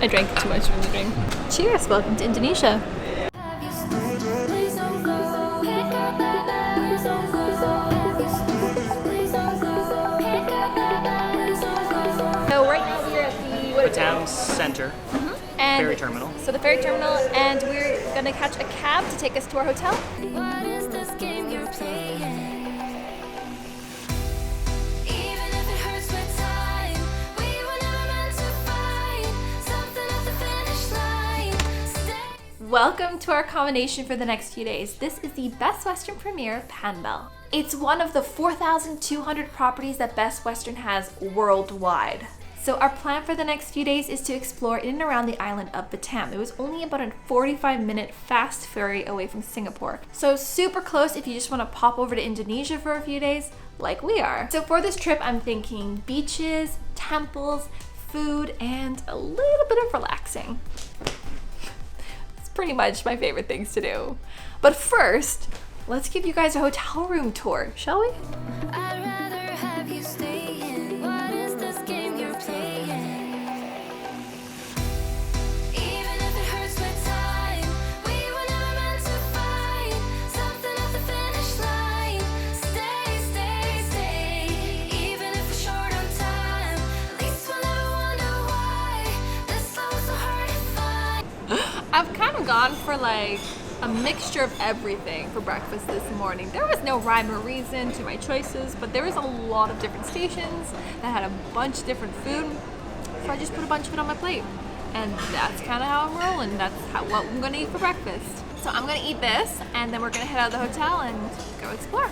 I drank too much from the drink. Cheers, welcome to Indonesia. So right now we're at the Batam Center, and ferry terminal. So the ferry terminal, and we're gonna catch a cab to take us to our hotel. What is this game you're playing? Even if it hurts with time, we were never meant to fight. Something at the finish line. Welcome to our accommodation for the next few days. This is the Best Western Premier Panbel. It's one of the 4,200 properties that Best Western has worldwide. So our plan for the next few days is to explore in and around the island of Batam. It was only about a 45-minute fast ferry away from Singapore. So super close if you just want to pop over to Indonesia for a few days, like we are. So for this trip, I'm thinking beaches, temples, food, and a little bit of relaxing. It's pretty much my favorite things to do. But first, let's give you guys a hotel room tour, shall we? I'd rather have you stay in. What is this game you're playing? Even if it hurts with time, we were never meant to fight. Something at the finish line. Stay. Even if we're short on time, at least we'll never wonder why this love was so hard to find. I've kind of gone for like a mixture of everything for breakfast this morning. There was no rhyme or reason to my choices, but there was a lot of different stations that had a bunch of different food. So I just put a bunch of it on my plate. And that's kind of how I'm rolling. That's what I'm gonna eat for breakfast. So I'm gonna eat this, and then we're gonna head out of the hotel and go explore.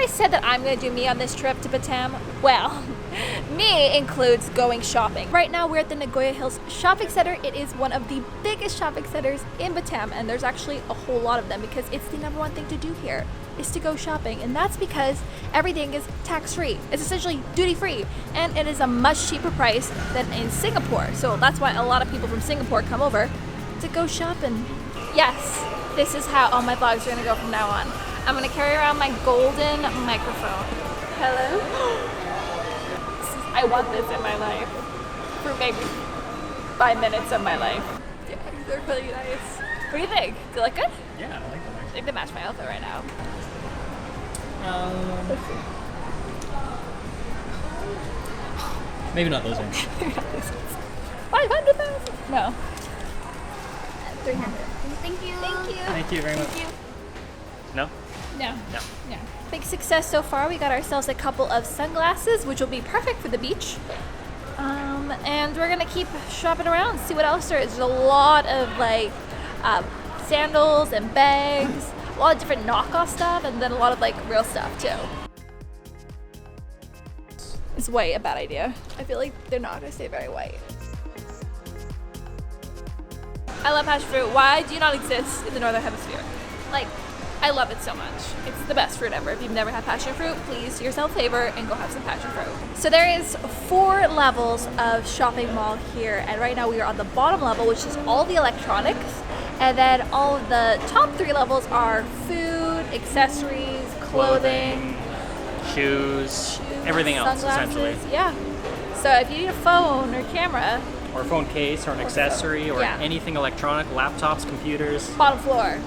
Said that I'm gonna do me on this trip to Batam. Well, me includes going shopping. Right now we're at the Nagoya Hills Shopping Center. It is one of the biggest shopping centers in Batam, and there's actually a whole lot of them because it's the #1 thing to do here is to go shopping, and that's because everything is tax-free. It's essentially duty-free, and it is a much cheaper price than in Singapore. So that's why a lot of people from Singapore come over to go shopping. Yes, this is how all my vlogs are gonna go from now on. I'm gonna carry around my golden microphone. Hello? I want this in my life for maybe 5 minutes of my life. Yeah, they're really nice. What do you think? Do they look good? Yeah, I like them. I think they match my outfit right now. Maybe not those ones. 500,000? No. 300. Thank you. Thank you. Thank you very much. Thank you. No? No. No. No. Big success so far. We got ourselves a couple of sunglasses, which will be perfect for the beach. And we're gonna keep shopping around, see what else there is. There's a lot of like sandals and bags, a lot of different knockoff stuff, and then a lot of like real stuff too. It's white, a bad idea. I feel like they're not gonna stay very white. I love passion fruit. Why do you not exist in the Northern Hemisphere? Like, I love it so much. It's the best fruit ever. If you've never had passion fruit, please do yourself a favor and go have some passion fruit. So there is 4 levels of shopping mall here, and right now we are on the bottom level, which is all the electronics, and then all of the top 3 levels are food, accessories, clothing, Shoes, everything else, sunglasses. essentially. Yeah. So if you need a phone or camera, Or a phone case, or an accessory, or Yeah. anything electronic, laptops, computers. bottom floor.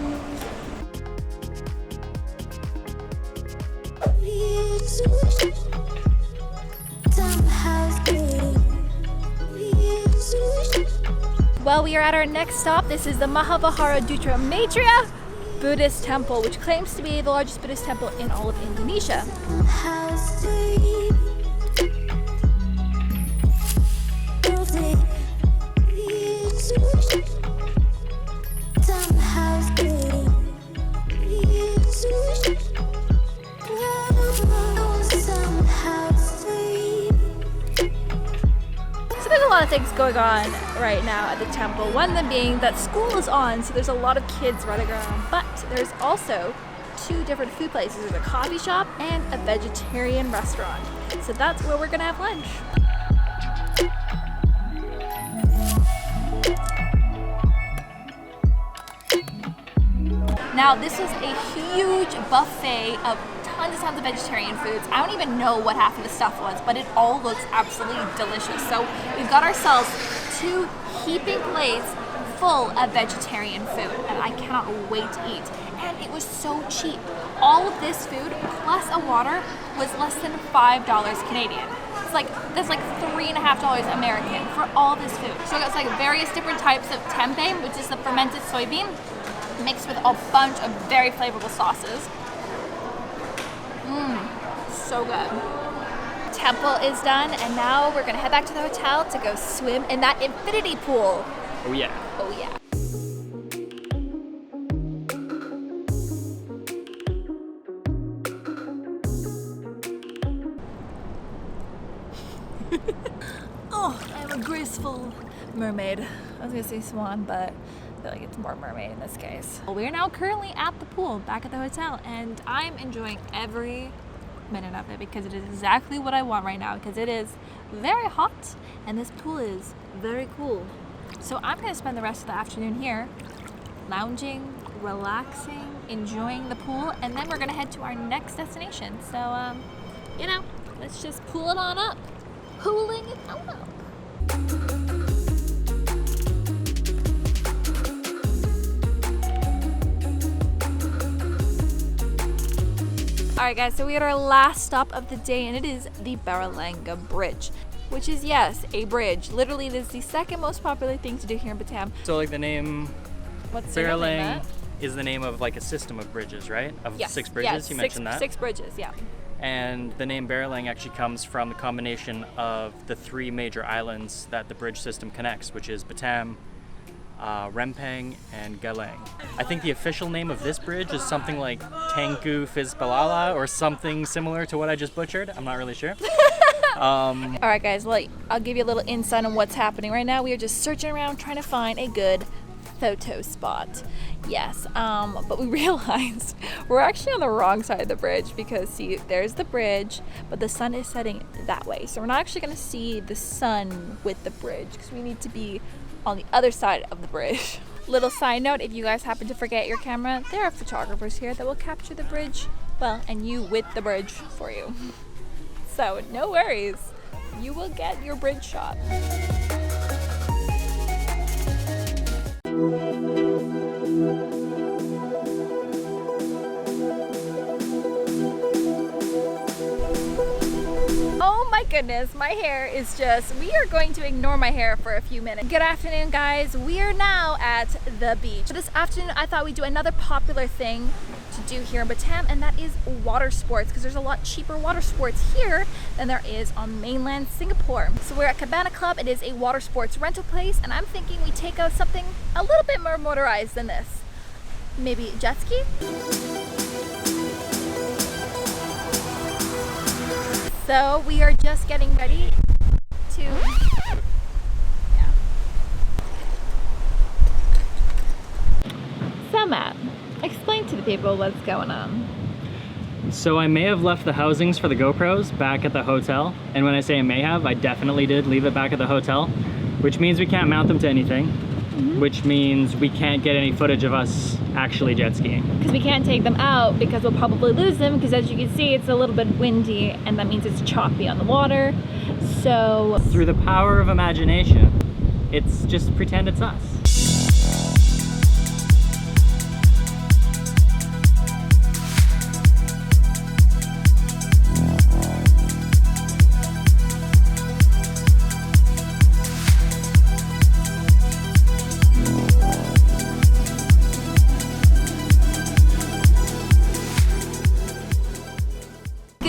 Well, we are at our next stop. This is the Mahavihara Dutra Maitreya Buddhist Temple, which claims to be the largest Buddhist temple in all of Indonesia. So there's a lot of things going on right now at the temple. One of them being that school is on, so there's a lot of kids running around. But there's also 2 different food places. There's a coffee shop and a vegetarian restaurant. So that's where we're gonna have lunch. Now, this was a huge buffet of tons and tons of vegetarian foods. I don't even know what half of the stuff was, but it all looks absolutely delicious. So we've got ourselves 2 heaping plates full of vegetarian food, and I cannot wait to eat. And it was so cheap. All of this food plus a water was less than $5 Canadian. That's like $3.50 American for all this food. So it's like various different types of tempeh, which is the fermented soybean, mixed with a bunch of very flavorful sauces. So good. Temple is done, and now we're gonna head back to the hotel to go swim in that infinity pool. Oh yeah. Oh yeah. Oh, I'm a graceful mermaid. I was gonna say swan, but I feel like it's more mermaid in this case. We're now currently at the pool back at the hotel, and I'm enjoying every minute of it because it is exactly what I want right now, because it is very hot and this pool is very cool. So I'm gonna spend the rest of the afternoon here lounging, relaxing, enjoying the pool, and then we're gonna head to our next destination. So, you know, let's just pool it on up. Pooling it on up. Alright guys, so we had our last stop of the day, and it is the Baralanga Bridge, which is, yes, a bridge. Literally, it is the second most popular thing to do here in Batam. So like the name What's the name? Baralang is the name of like a system of bridges, right? Of Yes, 6 bridges, yes, you mentioned that? 6 bridges, yeah. And the name Baralang actually comes from the combination of the 3 major islands that the bridge system connects, which is Batam, Rempang, and Galang. I think the official name of this bridge is something like Tangku Fizbalala or something similar to what I just butchered. I'm not really sure. Alright guys, well, I'll give you a little insight on what's happening right now. We are just searching around trying to find a good photo spot. Yes, but we realized we're actually on the wrong side of the bridge because, see, there's the bridge, but the sun is setting that way. So we're not actually going to see the sun with the bridge because we need to be on the other side of the bridge. Little side note, if you guys happen to forget your camera, there are photographers here that will capture the bridge, well, and you with the bridge for you. So no worries, you will get your bridge shot. Oh my goodness, my hair is just, we are going to ignore my hair for a few minutes. Good afternoon guys, we are now at the beach. This afternoon I thought we'd do another popular thing to do here in Batam, and that is water sports, because there's a lot cheaper water sports here than there is on mainland Singapore. So we're at Cabana Club. It is a water sports rental place, and I'm thinking we take out something a little bit more motorized than this. Maybe jet ski? So we are just getting ready to, yeah. So Matt, explain to the people what's going on. So I may have left the housings for the GoPros back at the hotel, and when I say I may have, I definitely did leave it back at the hotel, which means we can't mount them to anything, which means we can't get any footage of us actually jet skiing. Because we can't take them out because we'll probably lose them, because as you can see it's a little bit windy and that means it's choppy on the water. So Through the power of imagination, it's just pretend it's us.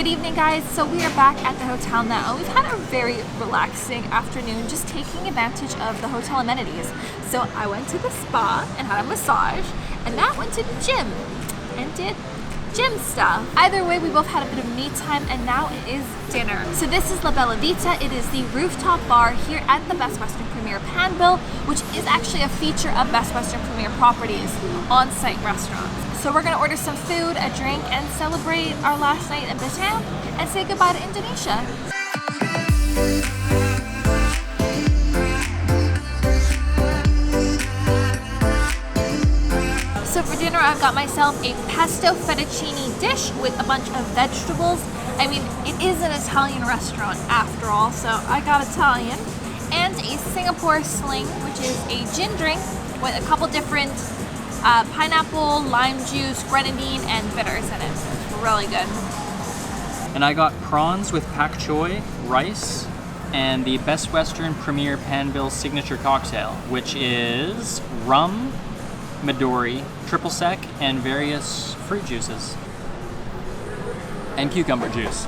good evening guys, so we are back at the hotel now. We've had a very relaxing afternoon just taking advantage of the hotel amenities. So I went to the spa and had a massage, and Matt went to the gym and did gym stuff. Either way, we both had a bit of me time, and now it is dinner. So this is La Bella Vita. It is the rooftop bar here at the Best Western Premier Panville, which is actually a feature of Best Western Premier Properties on-site restaurants. So we're gonna order some food, a drink, and celebrate our last night in Batam and say goodbye to Indonesia. So for dinner, I've got myself a pesto fettuccine dish with a bunch of vegetables. I mean, it is an Italian restaurant after all, so I got Italian. And a Singapore sling, which is a gin drink with a couple different pineapple, lime juice, grenadine, and bitters in it. It's really good. And I got prawns with pak choy, rice, and the Best Western Premier Panville signature cocktail, which is rum, Midori, triple sec, and various fruit juices. And cucumber juice.